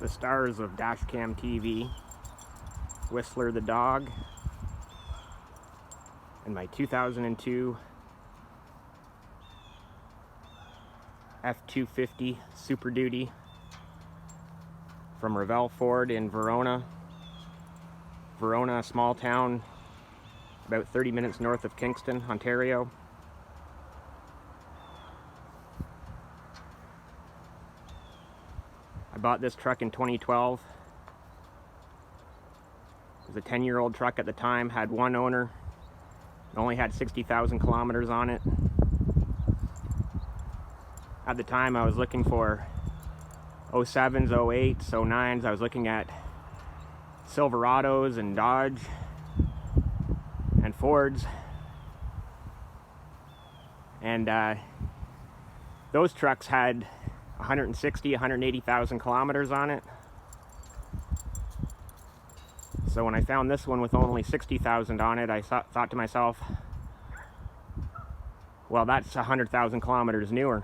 the stars of Dashcam TV, Whistler the dog, and my 2002 F-250 Super Duty from Revell Ford in Verona. Verona, a small town about 30 minutes north of Kingston, Ontario. I bought this truck in 2012. It was a 10-year-old truck at the time, had one owner, it only had 60,000 kilometers on it. At the time I was looking for 07s, 08s, 09s. I was looking at Silverados and Dodge and Fords, and those trucks had 160, 180,000 kilometers on it. So when I found this one with only 60,000 on it, I thought to myself, well, that's 100,000 kilometers newer.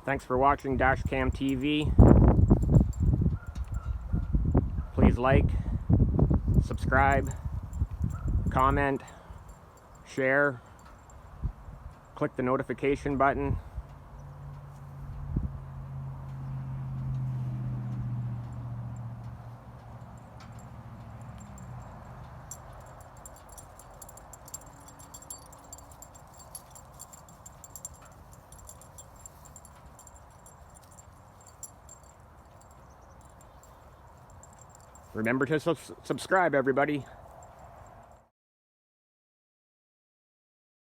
Thanks for watching Dashcam TV. Please like, subscribe, comment, share, click the notification button. Remember to subscribe, everybody.